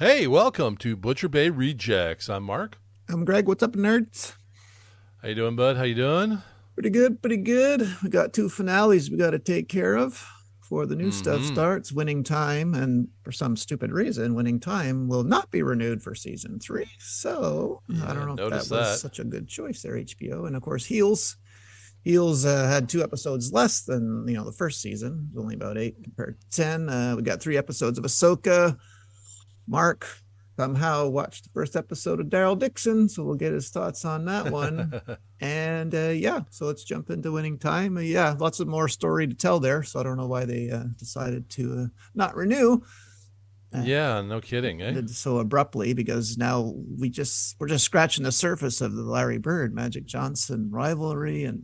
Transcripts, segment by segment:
Hey, welcome to Butcher Bay Rejects. I'm Mark. I'm Greg. What's up, nerds? How you doing, bud? How you doing? Pretty good, pretty good. We got two finales we got to take care of before the new stuff Mm-hmm. starts. Winning Time, and for some stupid reason, Winning Time will not be renewed for season three. So I Yeah, don't know if notice that was that. such a good choice there, HBO. And of course, Heels. Heels had two episodes less than the first season. It was only about eight compared to 10. We got three episodes of Ahsoka. Mark somehow watched the first episode of Daryl Dixon, so we'll get his thoughts on that one. And yeah, so let's jump into Winning Time. Yeah, lots of more story to tell there. So I don't know why they decided to not renew. Yeah, no kidding, eh? Did so abruptly because now we're just scratching the surface of the Larry Bird Magic Johnson rivalry, and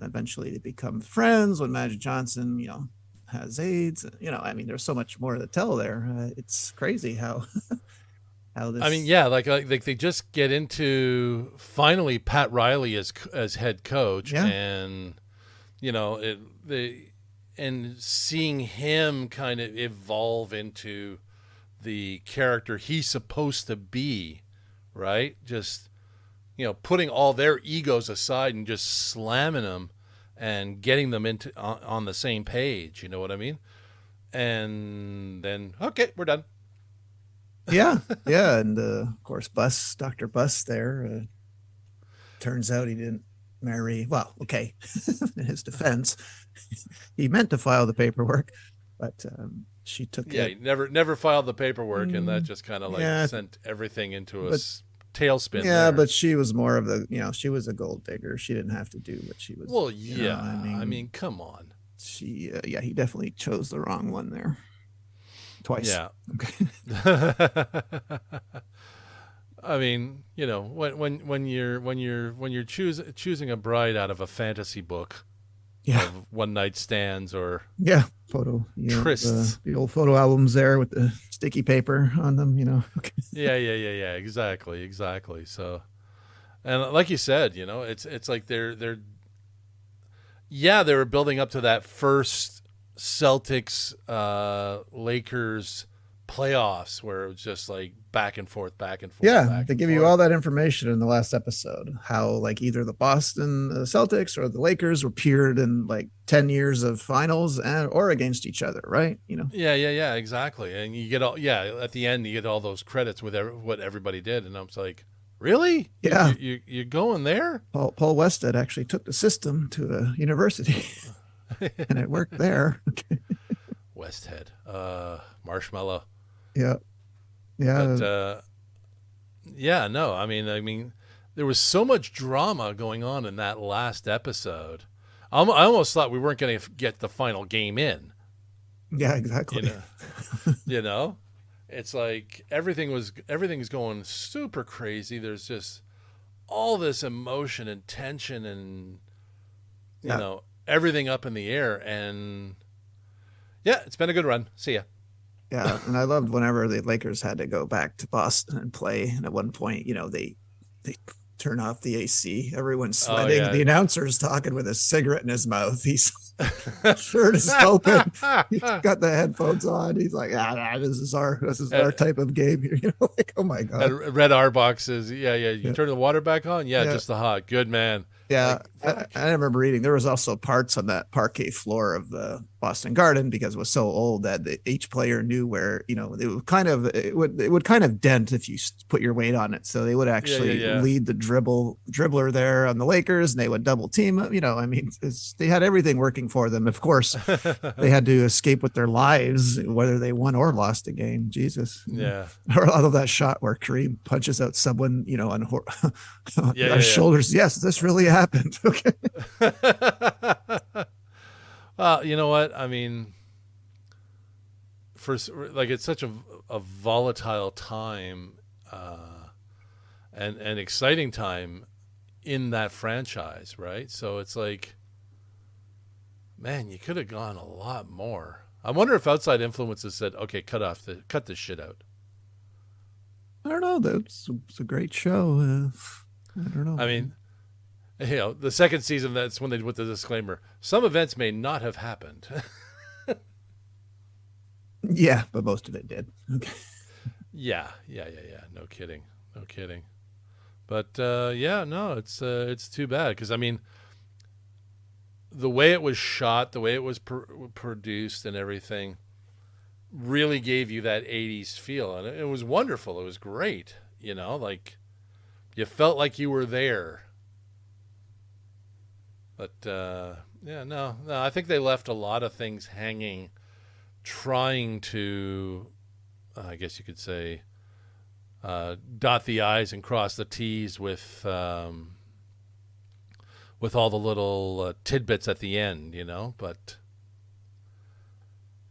eventually they become friends when Magic Johnson has AIDS. I mean, there's so much more to tell there. It's crazy how how I mean, this. yeah, like they just get into finally Pat Riley as head coach, Yeah, and and seeing him kind of evolve into the character he's supposed to be, right? Just putting all their egos aside and just slamming them and getting them into on the same page. You know what I mean? And then okay, we're done. yeah, yeah, and of course, Dr. Bus there. Turns out he didn't marry. Well, okay, in his defense, he meant to file the paperwork, but she took Yeah, it. he never filed the paperwork, and that Mm, just kind of like yeah, sent everything into a but tailspin yeah, there. but she was more of the, she was a gold digger. She didn't have to do what she was. Well, I yeah, I mean, mean, come on. yeah, he definitely chose the wrong one there twice. Yeah. Okay. I mean, when you're choosing a bride out of a fantasy book Yeah, of one night stands or yeah. Photo, trysts. the old photo albums there with the sticky paper on them. Okay. Yeah, exactly. So, and like you said, it's like they're yeah, they were building up to that first Celtics Lakers playoffs where it was just like back and forth, back and forth, Yeah, back they and give you forth. all that information in the last episode. How like either the Boston Celtics or the Lakers were peered in like 10 years of finals and or against each other, right? Yeah, exactly. And you get all at the end you get all those credits with what everybody did, and I was like, really? You Yeah. you you you're going there? Paul Westhead actually took the system to a university and it worked there. Westhead, Marshmallow, Yeah. but Yeah. yeah, no, I mean, there was so much drama going on in that last episode. I almost thought we weren't going to get the final game in. Yeah, You exactly. know, you know, it's like everything's going super crazy. There's just all this emotion and tension and Yeah. everything up in the air. And yeah, it's been a good run. See ya. Yeah. And I loved whenever the Lakers had to go back to Boston and play. And at one point, they turn off the AC. Everyone's Oh sweating. yeah. The announcer's talking with a cigarette in his mouth. He's shirt is open. He's got the headphones on. He's like, this is our and, type of game here. Like, oh my God. and Red R boxes. Yeah. You Yeah. turn the water back on. Yeah, Yeah. just the hot. Good man. Yeah, Like I, fuck. I remember reading there was also parts on that parquet floor of the Boston Garden because it was so old that each player knew where it would kind of dent if you put your weight on it. So they would actually Yeah. lead the dribbler there on the Lakers, and they would double team. I mean, they had everything working for them. Of course, they had to escape with their lives, whether they won or lost a game. Jesus, Yeah. or out of that shot where Kareem punches out someone, on Yeah. shoulders. Yes, this really happened. Okay. Well, you know what? I mean, for like it's such a volatile time, and exciting time in that franchise, right? So it's like, man, you could have gone a lot more. I wonder if outside influences said, "Okay, cut this shit out." I don't know. It's a great show. I don't know. I mean, the second season, that's when they put the disclaimer: some events may not have happened. Yeah, but most of it did. Okay. Yeah. No kidding. No kidding. But yeah, no, it's too bad because I mean, the way it was shot, the way it was produced, and everything really gave you that '80s feel, and it was wonderful. It was great. You know, like you felt like you were there. But yeah, no, I think they left a lot of things hanging, trying to, I guess you could say, dot the I's and cross the T's with all the little tidbits at the end, you know. But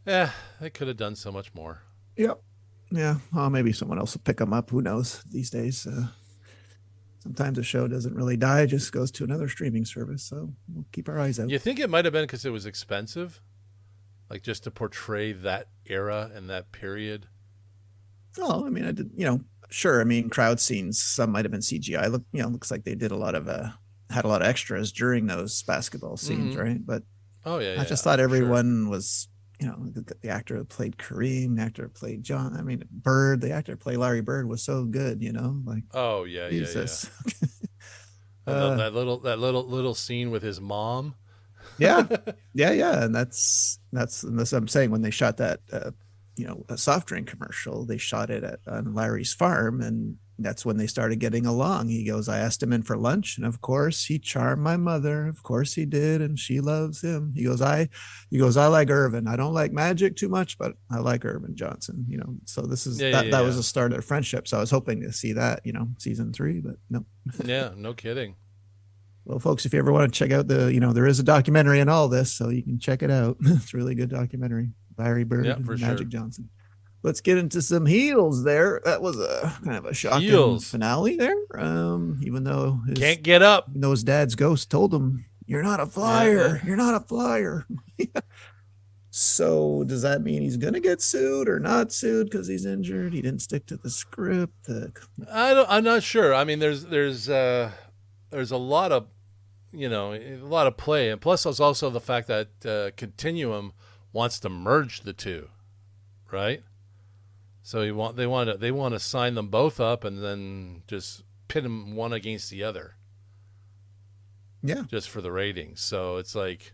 yeah, they could have done so much more. Yep. Yeah. Well, maybe someone else will pick them up. Who knows these days? Sometimes a show doesn't really die, it just goes to another streaming service. So we'll keep our eyes out. You think it might have been because it was expensive? Like just to portray that era and that period? Oh, I mean, I did, sure. I mean, crowd scenes, some might have been CGI. Looks like they did a lot of, had a lot of extras during those basketball scenes, right? But oh, yeah. I just thought everyone was, the actor who played Kareem, the actor who played John, I mean, Bird, the actor who played Larry Bird was so good, like, oh, yeah, Jesus. that little scene with his mom. yeah. And that's what I'm saying. When they shot that, a soft drink commercial, they shot it on Larry's farm, and that's when they started getting along. He goes, I asked him in for lunch, and of course he charmed my mother. Of course he did, and she loves him. He goes, I like Irvin. I don't like Magic too much, but I like Irvin Johnson. So this is that was the start of their friendship. So I was hoping to see that, season 3, but no. Yeah, no kidding. Well, folks, if you ever want to check out there is a documentary in all this, so you can check it out. It's a really good documentary. Larry Bird and Magic Johnson. Let's get into some heels there. That was a kind of a shocking finale there. Even though can't get up. Even though his dad's ghost told him, "You're not a flyer. Yeah. You're not a flyer." So does that mean he's going to get sued or not sued because he's injured? He didn't stick to the script. I'm not sure. I mean, there's a lot of a lot of play, and plus there's also the fact that Continuum wants to merge the two, right? So they want to sign them both up and then just pit them one against the other. Yeah, just for the ratings. So it's like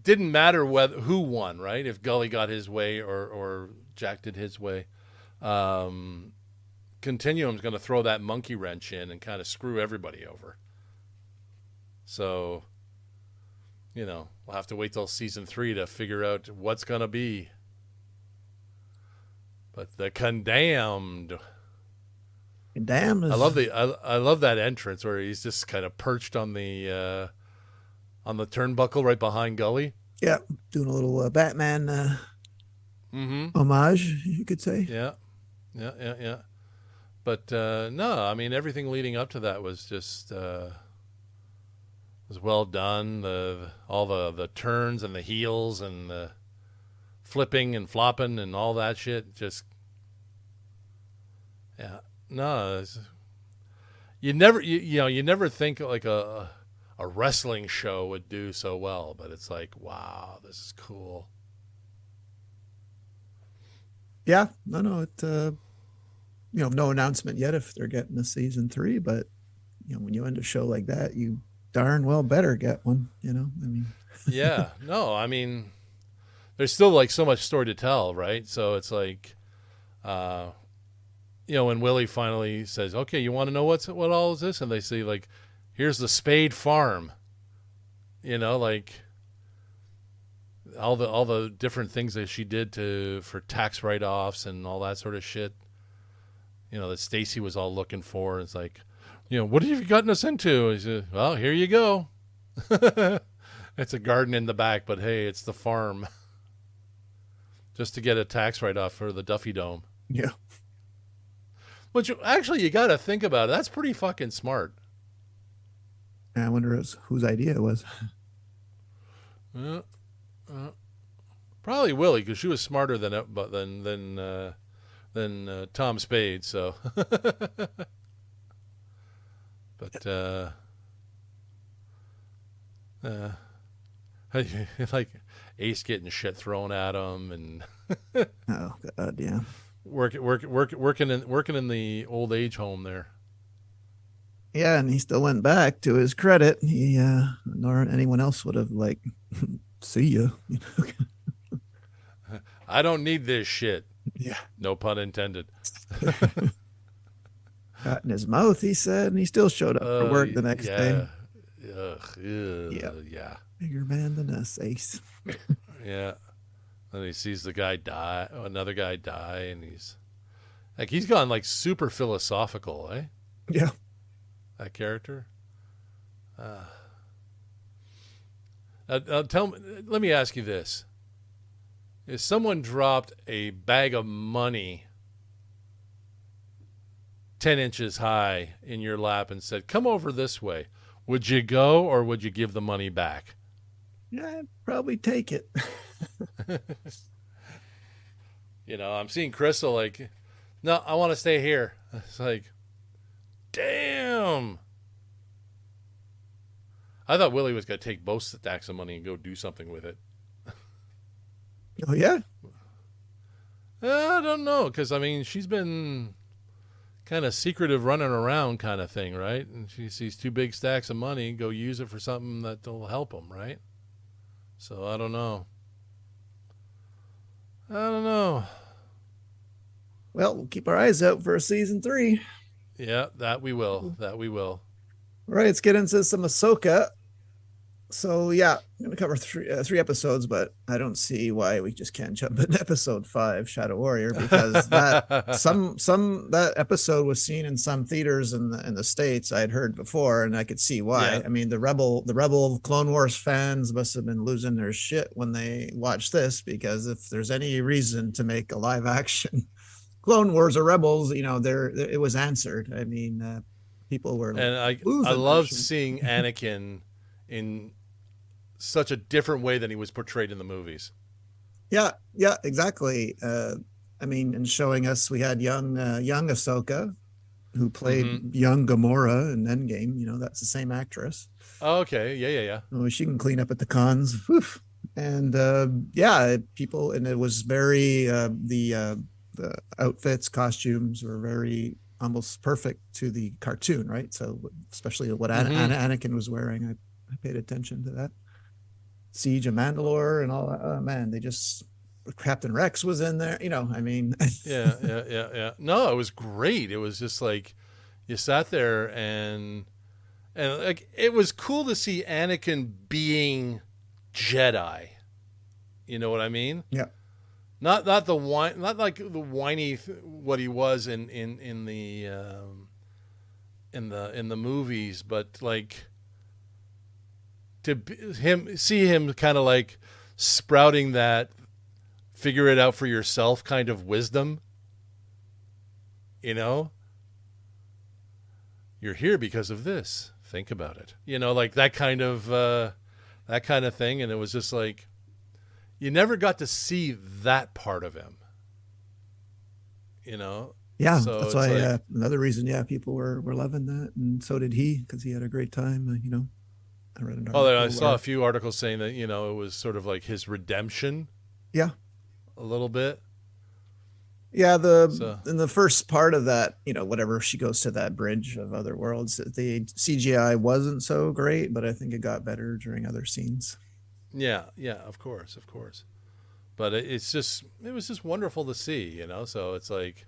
didn't matter who won, right? If Gully got his way or Jack did his way. Continuum's going to throw that monkey wrench in and kind of screw everybody over. So, we'll have to wait till season 3 to figure out what's going to be. But the Condemned. Condemned. I love that entrance where he's just kind of perched on the turnbuckle right behind Gully. Yeah, doing a little Batman homage, you could say. Yeah. But no, I mean everything leading up to that was just was well done. All the turns and the heels and the flipping and flopping and all that shit. Just no, you never think like a wrestling show would do so well, but it's like, wow, this is cool. Yeah, no, it no announcement yet if they're getting a season 3, but when you end a show like that, you darn well better get one. I mean, yeah, no, I mean, there's still like so much story to tell, right? So it's like, when Willie finally says, "Okay, you want to know what all is this?" and they say like, "Here's the Spade Farm," like all the different things that she did for tax write-offs and all that sort of shit. That Stacy was all looking for. It's like, what have you gotten us into? He said, well, here you go. It's a garden in the back, but hey, it's the farm. Just to get a tax write-off for the Duffy Dome. Yeah. Which actually, you got to think about it. That's pretty fucking smart. I wonder whose idea it was. Probably Willie, because she was smarter than Tom Spade. So, but like Ace getting shit thrown at him, and oh god, yeah. working in the old age home there. Yeah, and he still went back. To his credit, he nor anyone else would have like, see you. I don't need this shit. Yeah, No pun intended. got in his mouth, he said, and he still showed up for work the next day. Yeah. Bigger man than us, Ace. Yeah. And he sees the guy die, another guy die, and he's gone like super philosophical, eh? Yeah. That character. Let me ask you this: if someone dropped a bag of money 10 inches high in your lap and said, "Come over this way," would you go or would you give the money back? Yeah, I'd probably take it. I'm seeing Crystal like, no, I want to stay here. It's like, damn. I thought Willie was going to take both stacks of money and go do something with it. Oh, yeah? I don't know, because, she's been kind of secretive running around kind of thing, right? And she sees 2 big stacks of money, go use it for something that will help them, right? So I don't know. Well, we'll keep our eyes out for season 3. Yeah, that we will. All right, let's get into some Ahsoka. So yeah, I'm gonna cover three episodes, but I don't see why we just can't jump into episode 5, Shadow Warrior, because that that episode was seen in some theaters in the States. I had heard before, and I could see why. Yeah. The Rebel Clone Wars fans must have been losing their shit when they watched this, because if there's any reason to make a live action Clone Wars or Rebels, it was answered. People were, and I loved seeing Anakin in such a different way than he was portrayed in the movies. Yeah, exactly. And showing us, we had young Ahsoka, who played young Gamora in Endgame. That's the same actress. Oh, okay, yeah. Oh, she can clean up at the cons. Woof. And people, and it was very the outfits, costumes were very almost perfect to the cartoon, right? So especially what Anakin was wearing, I paid attention to that. Siege of Mandalore and all that. Oh man, Captain Rex was in there. Yeah. No, it was great. It was just like you sat there and like it was cool to see Anakin being Jedi. You know what I mean? Yeah. Not like the whiny what he was in the movies, but like to see him kind of like sprouting that figure it out for yourself kind of wisdom. You're here because of this. Think about it. Like that kind of thing, and it was just like you never got to see that part of him. Yeah, so that's why another reason. Yeah, people were loving that, and so did he, because he had a great time. I read an article. I saw a few articles saying that it was sort of like his redemption. Yeah, a little bit. Yeah, in the first part of that, whatever she goes to that bridge of other worlds, the CGI wasn't so great, but I think it got better during other scenes. Yeah, of course. But it was just wonderful to see, So it's like,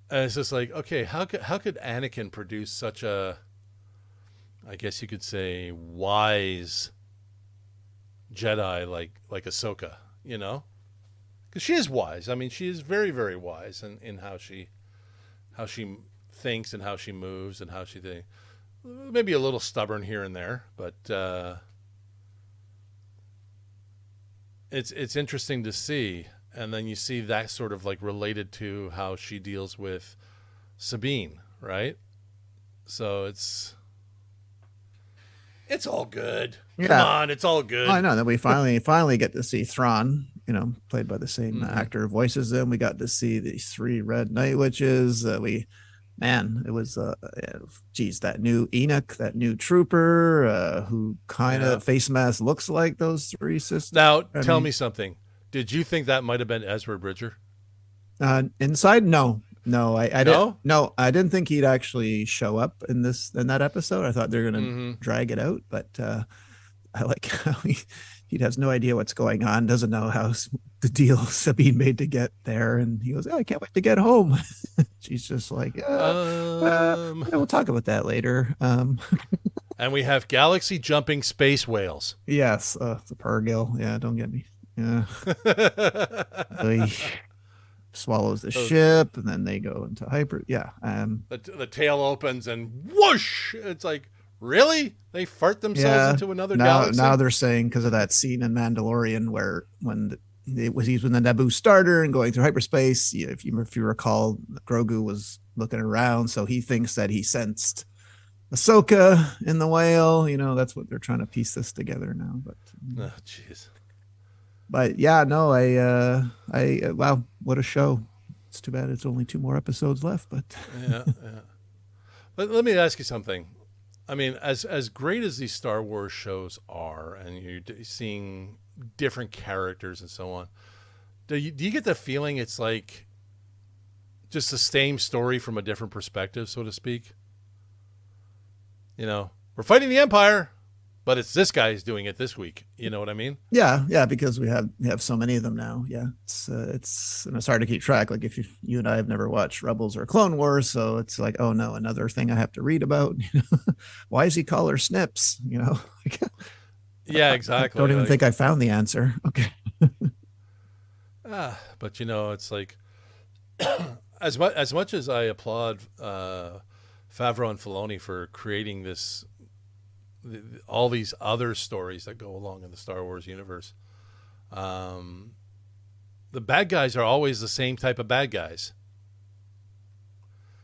and it's just like, okay, how could Anakin produce such a, I guess you could say, wise Jedi like Ahsoka, Because she is wise. She is very, very wise in how she thinks and how she moves and how she thinks. Maybe a little stubborn here and there, but it's interesting to see. And then you see that sort of like related to how she deals with Sabine, right? So it's all good. Yeah. Come on, it's all good. I know that we finally get to see Thrawn, played by the same actor who voices them. We got to see these 3 Red Night Witches. It was that new Enoch, that new trooper who kind of face mask looks like those 3 sisters. Now, tell me something. Did you think that might have been Ezra Bridger? Inside, no, I No? I didn't think he'd actually show up in that episode. I thought they're gonna drag it out, but I like how he has no idea what's going on, doesn't know how the deals have been made to get there, and he goes, "Oh, I can't wait to get home." She's just like, we'll talk about that later. And we have galaxy jumping space whales. Yes, the Perdue. Yeah, don't get me. Yeah. He swallows the ship, and then they go into hyper. Yeah. The tail opens and whoosh! It's like, really? They fart themselves into another galaxy? Now they're saying because of that scene in Mandalorian where he's when the Naboo starter and going through hyperspace. If you recall, Grogu was looking around, so he thinks that he sensed Ahsoka in the whale. That's what they're trying to piece this together now. But oh, jeez. But yeah, no, wow, what a show. It's too bad it's only 2 more episodes left, but yeah. But let me ask you something. I mean, as great as these Star Wars shows are, and you're seeing different characters and so on, do you get the feeling it's like just the same story from a different perspective, so to speak? We're fighting the Empire, but it's this guy who's doing it this week. You know what I mean? Yeah, because we have so many of them now. Yeah, it's hard to keep track. Like if you and I have never watched Rebels or Clone Wars, so it's like, oh no, another thing I have to read about. Why does he call her Snips? Yeah, exactly. I don't even think I found the answer. Okay. But it's like as much as I applaud Favreau and Filoni for creating all these other stories that go along in the Star Wars universe, the bad guys are always the same type of bad guys.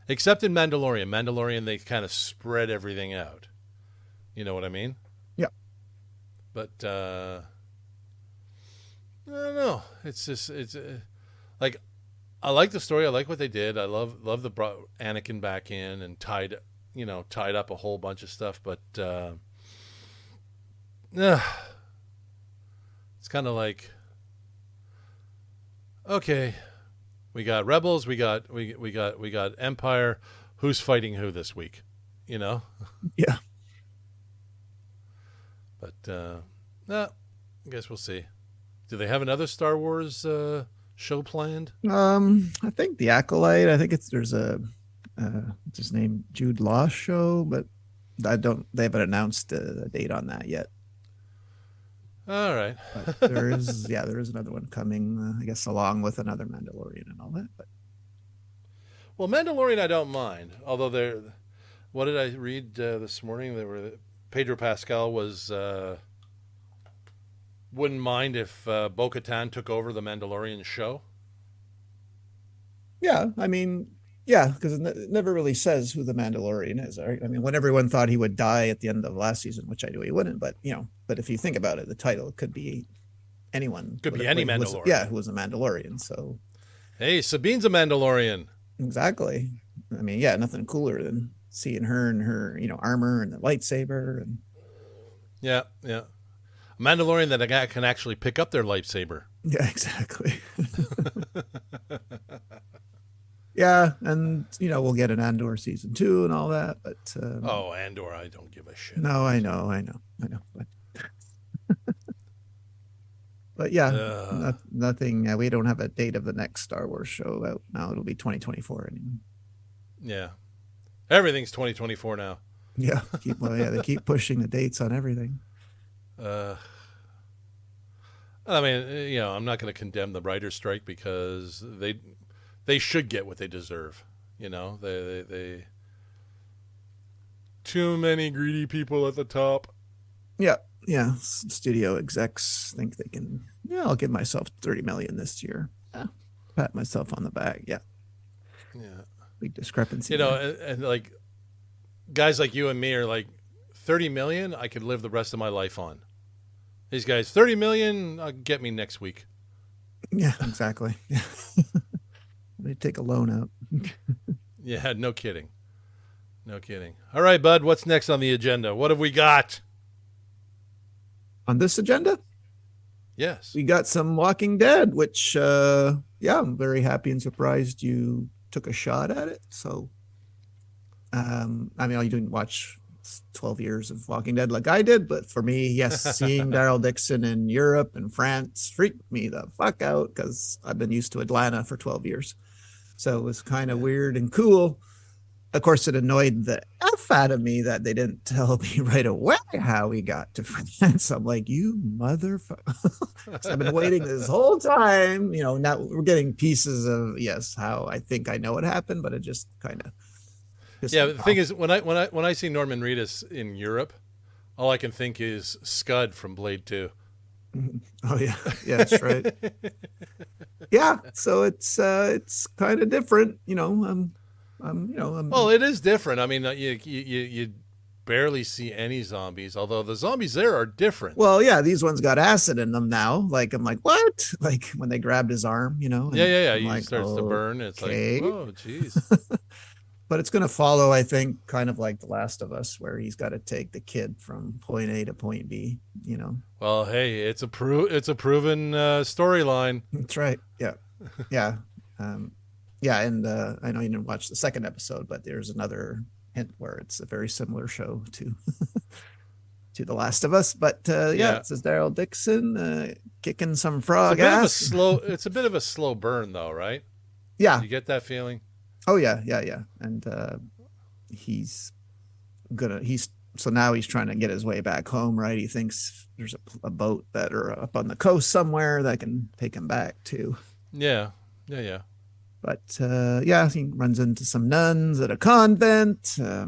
Except in Mandalorian. Mandalorian, they kind of spread everything out. You know what I mean? Yeah. But I don't know. It's just like I like the story. I like what they did. I love the brought Anakin back in and tied up a whole bunch of stuff. But it's kind of like, okay, we got Rebels, we got Empire. Who's fighting who this week? Yeah. But I guess we'll see. Do they have another Star Wars show planned? I think The Acolyte. I think there's a what's his name, Jude Law show, but they haven't announced a date on that yet. All right. But there is another one coming, I guess, along with another Mandalorian and all that. But well, Mandalorian I don't mind. Although what did I read this morning? Pedro Pascal wouldn't mind if Bo-Katan took over the Mandalorian show. Yeah, I mean, yeah, because it never really says who the Mandalorian is. Right? I mean, when everyone thought he would die at the end of last season, which I knew he wouldn't, but if you think about it, the title could be anyone. Could be any Mandalorian. Who was a Mandalorian. So, hey, Sabine's a Mandalorian. Exactly. I mean, yeah, nothing cooler than seeing her in her, armor and the lightsaber and. Yeah. A Mandalorian that a guy can actually pick up their lightsaber. Yeah, exactly. Yeah, and we'll get an Andor season 2 and all that, but Andor, I don't give a shit. No, I know, but but yeah, nothing. We don't have a date of the next Star Wars show out now. It'll be 2024 anyway. Yeah, everything's 2024 now. Yeah, they keep pushing the dates on everything. I mean, I'm not going to condemn the writer's strike because they should get what they deserve. They too many greedy people at the top. Yeah. Studio execs think they can. Yeah, I'll give myself $30 million this year. Yeah. Pat myself on the back. Yeah. Big discrepancy. And like guys like you and me are like, 30 million I could live the rest of my life on. These guys, 30 million, get me next week. Yeah, exactly. Yeah. They take a loan out. Yeah, no kidding. All right, bud, what's next on the agenda? What have we got? On this agenda? Yes. we got some Walking Dead, which yeah, I'm very happy and surprised you took a shot at it. So I mean, you didn't watch 12 years of Walking Dead like I did, but for me, yes, seeing Daryl Dixon in Europe and France freaked me the fuck out because I've been used to Atlanta for 12 years. So it was kind of weird and cool. Of course, it annoyed the F out of me that they didn't tell me right away how we got to France. I'm like, you motherfucker. I've been waiting this whole time. Now we're getting pieces of, yes, how I think I know what happened, but it just kind of. Yeah, the thing is, when I see Norman Reedus in Europe, all I can think is Scud from Blade 2. Oh yeah, yeah, that's right. Yeah, so it's kind of different, Well, it is different. I mean, you barely see any zombies, although the zombies there are different. Well, yeah, these ones got acid in them now. Like I'm like, what? Like when they grabbed his arm, and Yeah. I'm He like, starts to burn. It's okay. like, oh, jeez. But it's going to follow, I think, kind of like The Last of Us, where he's got to take the kid from point A to point B. Well, hey, it's a proven storyline. That's right. Yeah, yeah, yeah. And I know you didn't watch the second episode, but there's another hint where it's a very similar show to to The Last of Us. But yeah, it says Daryl Dixon kicking some frog ass. It's a bit of a slow burn, though, right? Yeah, you get that feeling. Oh yeah. And so now he's trying to get his way back home, right? He thinks there's a boat that are up on the coast somewhere that can take him back too. Yeah. But yeah, he runs into some nuns at a convent. Yeah,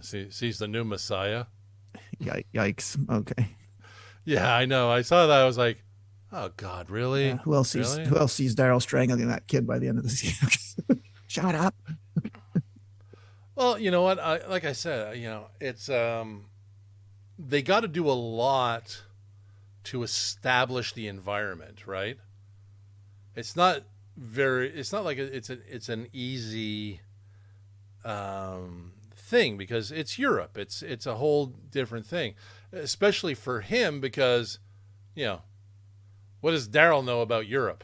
sees the new Messiah. Yikes. Okay. Yeah, I know. I saw that. I was like, oh God, really? Yeah, who else sees Daryl strangling that kid by the end of the season? Shut up. Well, you know what? Like I said, it's they got to do a lot to establish the environment, right? It's not like it's an easy thing because it's Europe. It's a whole different thing, especially for him because, what does Daryl know about Europe?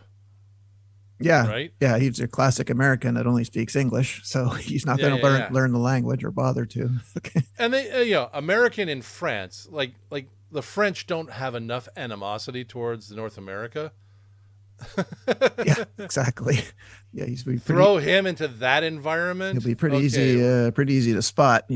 Yeah. Right. Yeah. He's a classic American that only speaks English. So he's not going to learn the language or bother to. Okay. And they, American in France, like the French don't have enough animosity towards North America. Yeah, exactly. Yeah. Throw him into that environment. He'll be pretty easy to spot,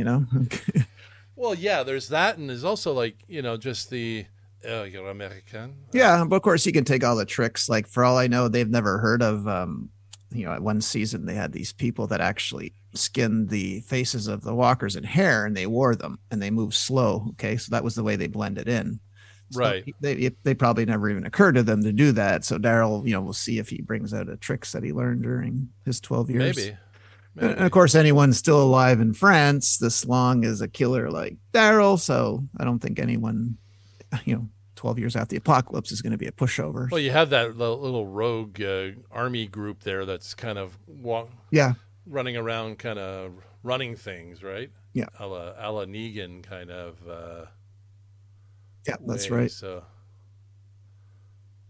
Well, yeah, there's that. And there's also just the, you're American. Yeah, but of course he can take all the tricks. Like for all I know, they've never heard of. At one season they had these people that actually skinned the faces of the walkers in hair, and they wore them, and they moved slow. Okay, so that was the way they blended in. So right. They probably never even occurred to them to do that. So Daryl, we'll see if he brings out the tricks that he learned during his 12 years. Maybe. And of course, anyone still alive in France this long is a killer like Daryl. So I don't think anyone, 12 years after the apocalypse is going to be a pushover. Well, you have that little rogue army group there that's kind of running around, kind of running things, right? Yeah. A la Negan kind of. Yeah, that's right. So,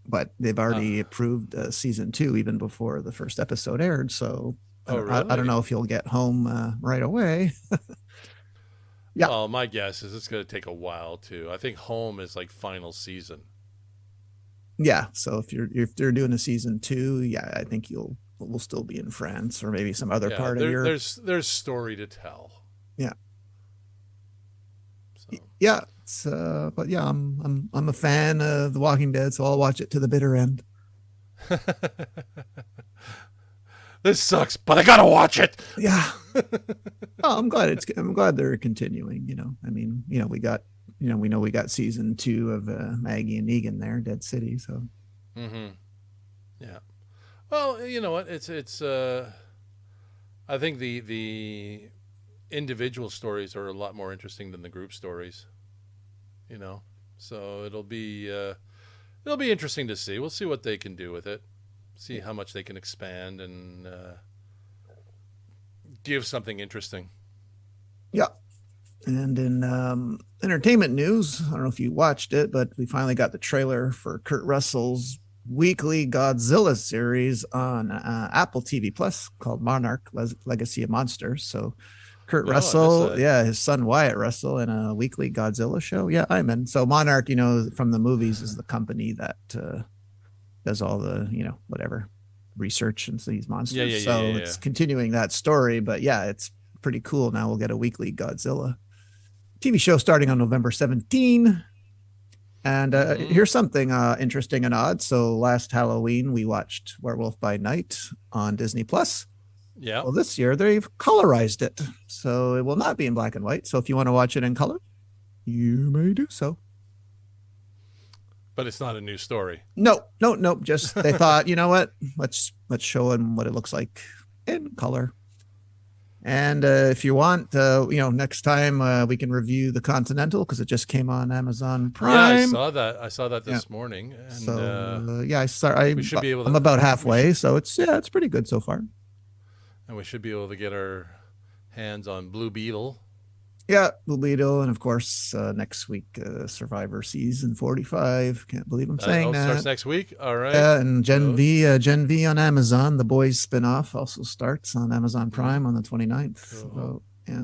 but they've already approved season 2 even before the first episode aired. So really? I don't know if you'll get home right away. Yeah. Well, my guess is it's going to take a while too. I think home is like final season. Yeah. So if they're doing a season 2, yeah, I think we'll still be in France or maybe some other part of Europe. There's story to tell. Yeah. So. Yeah. But yeah, I'm a fan of The Walking Dead, so I'll watch it to the bitter end. This sucks, but I gotta watch it. Yeah. Oh, I'm glad they're continuing. I mean, we got season 2 of Maggie and Negan there, Dead City. So. Mm-hmm. Yeah. Well, you know what? It's. I think the individual stories are a lot more interesting than the group stories. So it'll be interesting to see. We'll see what they can do with it. See how much they can expand and give something interesting. Yeah. And in entertainment news, I don't know if you watched it, but we finally got the trailer for Kurt Russell's weekly Godzilla series on Apple TV Plus called Monarch Legacy of Monsters. So Kurt Russell, yeah, his son Wyatt Russell in a weekly Godzilla show. Yeah, I'm in. So Monarch, from the movies, is the company that does all the, whatever research into these monsters. So it's continuing that story, but yeah, it's pretty cool. Now we'll get a weekly Godzilla TV show starting on November 17. And here's something interesting and odd. So last Halloween, we watched Werewolf by Night on Disney Plus. Yeah. Well, this year they've colorized it. So it will not be in black and white. So if you want to watch it in color, you may do so. But it's not a new story. No. Just they thought, you know what? Let's show them what it looks like in color. And if you want, next time we can review The Continental because it just came on Amazon Prime. Yeah, I saw that this morning. And, so we should be able. I'm about halfway, so it's pretty good so far. And we should be able to get our hands on Blue Beetle. Yeah, Blue Beetle, and of course next week Survivor season 45. Can't believe I'm saying that. Starts next week. All right. Yeah, and Gen V on Amazon. The Boys spinoff also starts on Amazon Prime on the 29th. Cool. So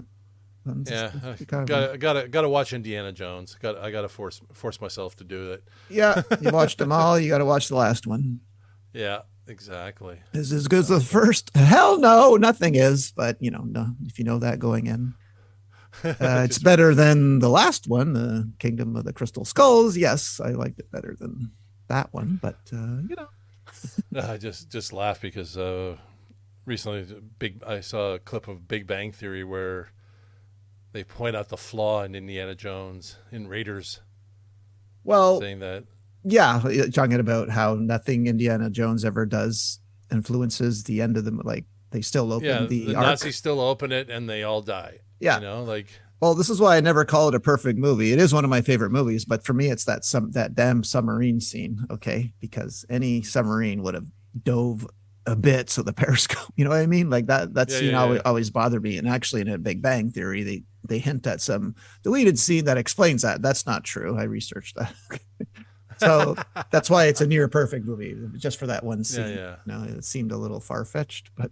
Gotta watch Indiana Jones. I gotta force myself to do it. Yeah, you watched them all. You got to watch the last one. Yeah, exactly. Is as good as the first? Hell no, nothing is. But no, if you know that going in. It's better than the last one, the Kingdom of the Crystal Skulls. Yes, I liked it better than that one, but I just laugh because recently I saw a clip of Big Bang Theory where they point out the flaw in Indiana Jones in Raiders. Well, saying that, yeah, talking about how nothing Indiana Jones ever does influences the end of them. Like they still open the arc. Nazis still open it and they all die. Yeah. Well, this is why I never call it a perfect movie. It is one of my favorite movies, but for me, it's that damn submarine scene. Okay. Because any submarine would have dove a bit. So the periscope, you know what I mean? Like that scene always bothered me. And actually in a Big Bang Theory, they hint at some deleted scene that explains that. That's not true. I researched that. So that's why it's a near perfect movie, just for that one scene. Yeah. No, it seemed a little far-fetched, but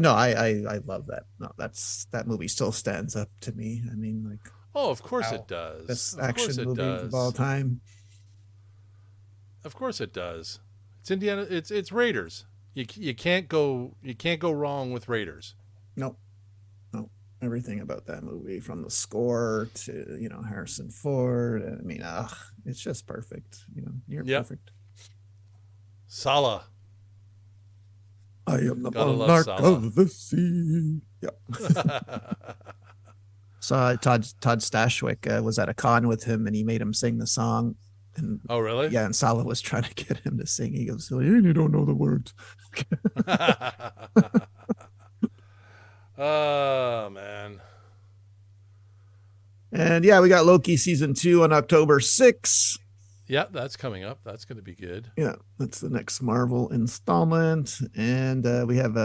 no, I love that. No, that movie still stands up to me. I mean, like, oh, of course it does. Best action movie of all time. Of course it does. It's Indiana. It's Raiders. You can't go wrong with Raiders. No, everything about that movie, from the score to Harrison Ford. I mean, it's just perfect. Near perfect. Sala. I am the monarch of the sea. Yeah. So Todd Stashwick was at a con with him, and he made him sing the song. And, oh, really? Yeah, and Sala was trying to get him to sing. He goes, you don't know the words. Oh, man. And yeah, we got Loki season 2 on October 6th. Yeah, that's coming up. That's going to be good. Yeah, that's the next Marvel installment. And we have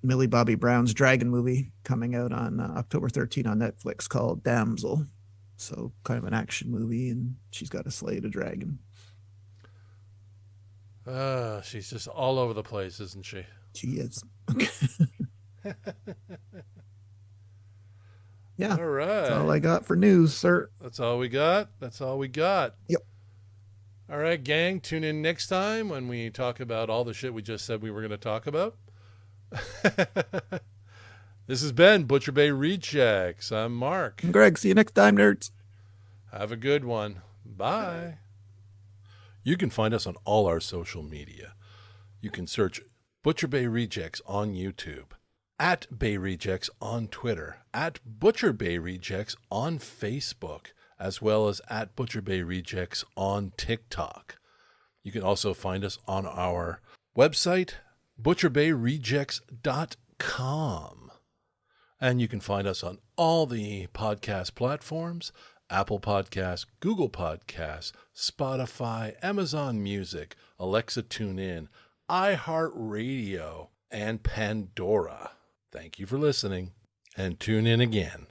Millie Bobby Brown's Dragon movie coming out on October 13th on Netflix called Damsel. So kind of an action movie, and she's got to slay the dragon. She's just all over the place, isn't she? She is. Yeah. All right. That's all I got for news, sir. That's all we got. Yep. All right, gang. Tune in next time when we talk about all the shit we just said we were going to talk about. This has been Butcher Bay Rejects. I'm Mark. I'm Greg. See you next time, nerds. Have a good one. Bye. You can find us on all our social media. You can search Butcher Bay Rejects on YouTube, at Bay Rejects on Twitter, at Butcher Bay Rejects on Facebook, as well as at Butcher Bay Rejects on TikTok. You can also find us on our website, butcherbayrejects.com. And you can find us on all the podcast platforms: Apple Podcasts, Google Podcasts, Spotify, Amazon Music, Alexa TuneIn, iHeartRadio, and Pandora. Thank you for listening, and tune in again.